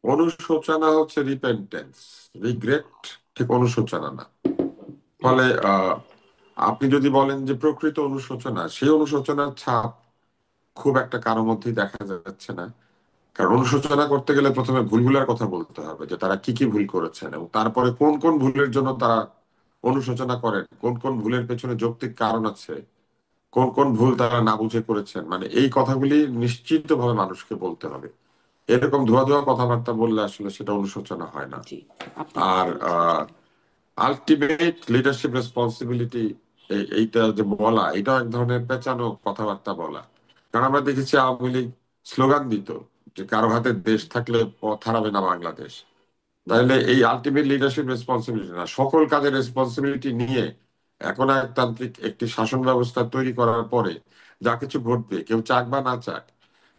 অনুশোচনা হচ্ছে repentance, regret ঠিক অনুশোচনা না। হ্যাঁ। ফলে আপনি যদি বলেন যে প্রকৃত অনুশোচনা, সেই অনুশোচনার ছাপ খুব একটা কারোর মধ্যেই দেখা যাচ্ছে না। কারণ অনুশোচনা করতে গেলে প্রথমে ভুলগুলোর কথা বলতে হবে, যে তারা কি কি ভুল করেছেন এবং তারপরে কোন কোন ভুলের জন্য তারা অনুশোচনা করেন, কোন কোন ভুলের পেছনে যৌক্তিক কারণ আছে, কোন কোন ভুল তারা না বুঝে করেছেন। মানে এই কথাগুলি নিশ্চিতভাবে মানুষকে বলতে হবে। এরকম ধোয়া ধোয়া কথাবার্তা বললে আসলে সেটা অনুশোচনা হয় না। জি, আপনি আর ঠিকই বলেছেন আসলে। আলটিমেট লিডারশিপ রেসপন্সিবিলিটি, এইটা যে বলা, এটাও এক ধরনের পেঁচানো কথাবার্তা বলা। কারণ আমরা দেখেছি আওয়ামী লীগ স্লোগান দিত যে কারো হাতে দেশ থাকলে পথ হারাবে না বাংলাদেশ। তাহলে এই আলটিমেট লিডারশিপ রেসপন্সিবিলিটি না, সকল কাজের রেসপন্সিবিলিটি নিয়ে এখন একতান্ত্রিক একটি শাসন ব্যবস্থা তৈরি করার পরে যা কিছু ঘটবে, কেউ চাক বা না চাক,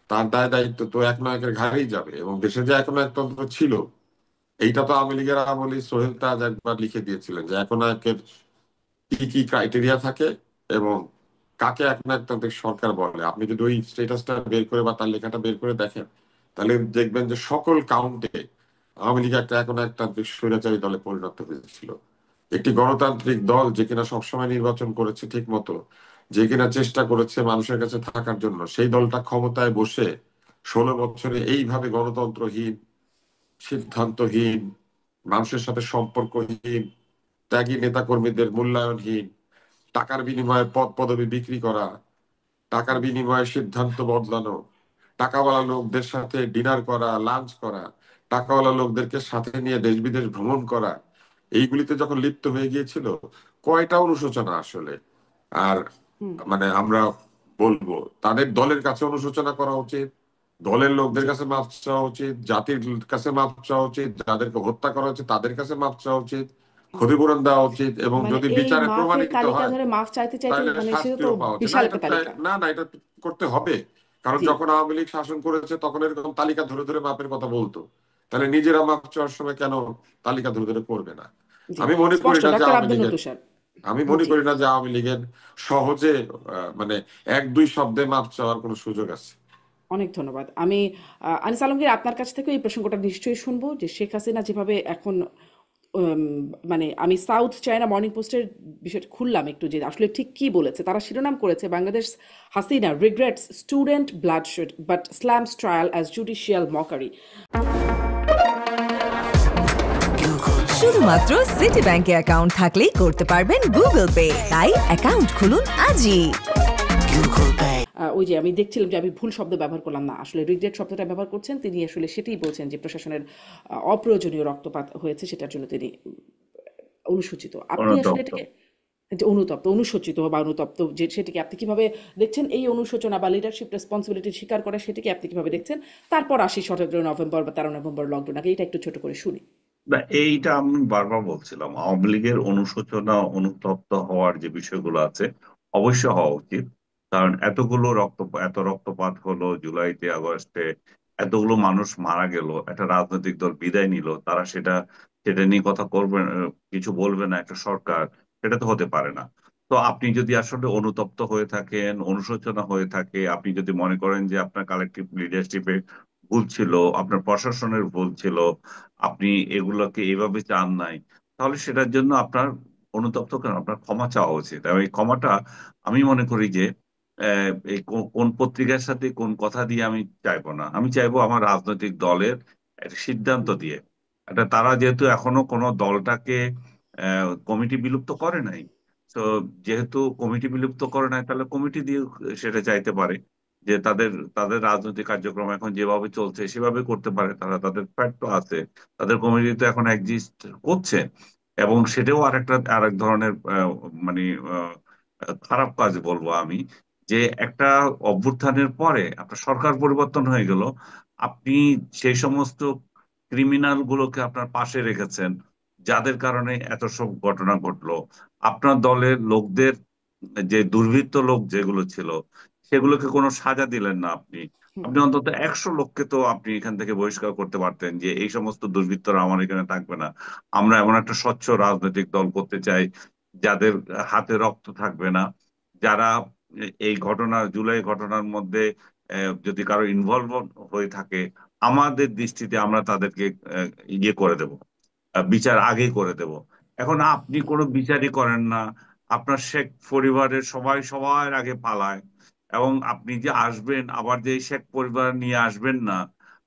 তার দায় দায়িত্ব তো একনায়কের ঘাড়েই যাবে। এবং দেশে যে একনায়কতন্ত্র ছিল, এইটা তো আওয়ামী লীগের আমলে সোহেল তাজ একবার লিখে দিয়েছিলেন যে একনায়কের কি কি ক্রাইটেরিয়া থাকে এবং কাকে একনায়কতান্ত্রিক সরকার বলে। আপনি যদি ওই স্টেটাসটা বের করে বা তার লেখাটা বের করে দেখেন, তাহলে দেখবেন যে সকল কাউন্টে আওয়ামী লীগ একটা একনায়কতান্ত্রিক স্বৈরাচারী দলে পরিণত হয়েছিল। একটি গণতান্ত্রিক দল যে কিনা সবসময় নির্বাচন করেছে ঠিক মতো, যে কিনা চেষ্টা করেছে মানুষের কাছে থাকার জন্য, সেই দলটা ক্ষমতায় বসে 16 বছরে এইভাবে গণতন্ত্রহীন, সিদ্ধান্তহীন, মানুষের সাথে সম্পর্কহীন, ত্যাগী নেতাকর্মীদের মূল্যায়নহীন, টাকার বিনিময়ে পদ পদবি বিক্রি করা, টাকার বিনিময়ে সিদ্ধান্ত বদলানো, টাকাওয়ালা লোকদের সাথে ডিনার করা, লাঞ্চ করা, টাকাওয়ালা লোকদেরকে সাথে নিয়ে দেশ বিদেশ ভ্রমণ করা, এইগুলিতে যখন লিপ্ত হয়ে গিয়েছিল, কয়টা অনুশোচনা আসলে। আর হুম। মানে আমরা বলবো তাদের দলের কাছে অনুশোচনা করা উচিত, দলের লোকদের জি। কাছে মাপ চাওয়া উচিত, জাতির কাছে মাপ চাওয়া উচিত, যাদেরকে হত্যা করা হচ্ছে তাদের কাছে মাপ চাওয়া উচিত, হুম। ক্ষতিপূরণ দেওয়া উচিত, এবং মানে যদি এই বিচারে মাফের প্রমাণিত তালিকা হয় ধরে মাফ চাইতে চাইতে তাহলে মানে সেটা তো শাস্তিও পাওয়া উচিত। না বিশাল এটা একটা তালিকা। না না এটা তো করতে হবে। কারণ জি। যখন আওয়ামী লীগ শাসন করেছে তখন এরকম তালিকা ধরে ধরে মাপের কথা বলতো, তাহলে নিজেরা মাপ চাওয়ার সময় কেন তালিকা ধরে ধরে করবে না? জি। আমি মনে করি স্পষ্ট না যে ডাক্তার আওয়ামী আব্দুল লীগের তুষার। আমি মনে জি। করি না যে আওয়ামী লীগের সহজে মানে এক দুই শব্দে মাপ চাওয়ার কোনো সুযোগ আছে। অনেক ধন্যবাদ। আমি আনিস আলমগীর, আপনার কাছ থেকেও এই প্রসঙ্গটা নিশ্চয়ই শুনবো যে শেখ হাসিনা যেভাবে এখন উম, মানে আমি সাউথ চায়না মর্নিং পোস্টের বিষয়টা খুললাম একটু, যে আসলে ঠিক কি বলেছে। তারা শিরোনাম করেছে, Bangladesh Hasina regrets student bloodshed but slams trial as judicial mockery. শুধুমাত্র সিটি ব্যাংকে অ্যাকাউন্ট থাকলেই করতে পারবেন গুগল পে, তাই অ্যাকাউন্ট খুলুন আজই। ওই যে আমি দেখছিলাম যে আমি ভুল শব্দ ব্যবহার করলাম না, আসলে রিগ্রেট শব্দটা ব্যবহার করছেন তিনি, আসলে সেটাই বলছেন যে প্রশাসনের অপ্রয়োজনীয় রক্তপাত হয়েছে, সেটার জন্য তিনি অনুসূচিত। আপনি আসলে অনুতপ্ত। এটাকে যে অনুতপ্ত, অনুশোচিত বা অনুতপ্ত, যে সেটিকে আপনি কিভাবে দেখছেন, এই অনুশোচনা বা লিডারশিপ রেসপন্সিবিলিটি স্বীকার করা, সেটিকে আপনি কিভাবে দেখছেন? তারপর আসি 17 নভেম্বর বা 13 নভেম্বর লকডাউন, আগে এটা একটু ছোট করে শুনি। না, এইটা আমি বারবার বলছিলাম, আওয়ামী লীগের অনুশোচনা অনুতপ্ত হওয়ার যে বিষয়গুলো আছে অবশ্যই হওয়া উচিত। কারণ এত রক্তপাত হলো জুলাইতে, আগস্টে, এতগুলো মানুষ মারা গেল, একটা রাজনৈতিক দল বিদায় নিল, তারা সেটা সেটা নিয়ে কথা করবে, কিছু বলবে না একটা সরকার, সেটা তো হতে পারে না। তো আপনি যদি আসলে অনুতপ্ত হয়ে থাকেন, অনুশোচনা হয়ে থাকে, আপনি যদি মনে করেন যে আপনার কালেকটিভ লিডারশিপে ভুল ছিল, আপনার প্রশাসনের ভুল ছিল, আপনি এগুলোকে এভাবে চান নাই, তাহলে সেটার জন্য আপনার অনুতপ্ত কেন, আপনার ক্ষমা চাওয়া উচিত। এবং এই ক্ষমাটা আমি মনে করি যে এই কোন পত্রিকার সাথে কোন কথা দিয়ে আমি চাইবো না, আমি চাইবো আমার রাজনৈতিক দলের একটা সিদ্ধান্ত দিয়ে। এটা তারা যেহেতু এখনো কোনো দলটাকে কমিটি বিলুপ্ত করে নাই, তো যেহেতু কমিটি বিলুপ্ত করে নাই, তাহলে কমিটি দিয়ে সেটা চাইতে পারে যে তাদের তাদের রাজনৈতিক কার্যক্রম এখন যেভাবে চলছে সেভাবে করতে পারে। তারা, তাদের ফ্যাক্ট তো আছে, তাদের কমিটি তো এখন এক্সিস্ট করছে। এবং সেটাও আরেক ধরনের মানে আহ, খারাপ কাজ বলবো আমি, যে একটা অভ্যুত্থানের পরে আপনার সরকার পরিবর্তন হয়ে গেল, আপনি সেই সমস্ত ক্রিমিনাল গুলোকে আপনার পাশে রেখেছেন যাদের কারণে এত সব ঘটনা ঘটলো। আপনার দলের লোকদের, যে দুর্বৃত্ত লোক যেগুলো ছিল, সেগুলোকে কোনো সাজা দিলেন না আপনি। হুম। আপনি অন্তত 100 লোককে তো আপনি এখান থেকে বহিষ্কার করতে পারতেন, যে এই সমস্ত দুর্বৃত্তরা আমার এখানে থাকবে না। আমরা এমন একটা স্বচ্ছ রাজনৈতিক দল করতে চাই যাদের হাতে রক্ত থাকবে না, যারা এই ঘটনা, জুলাই ঘটনার মধ্যে যদি কারো ইনভলভ হয়ে থাকে, আমাদের দৃষ্টিতে আমরা তাদেরকে ইয়ে করে দেব, বিচার আগেই করে দেব। এখন আপনি কোনো বিচারই করেন না, আপনার শেখ পরিবারের সবাই সবার আগে পালায়, এবং আপনি যে আসবেন আবার যে এই শেখ পরিবার নিয়ে আসবেন না,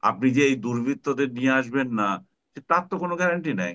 আপনি যে এই দুর্বৃত্তদের নিয়ে আসবেন না, তার তো কোনো গ্যারান্টি নাই।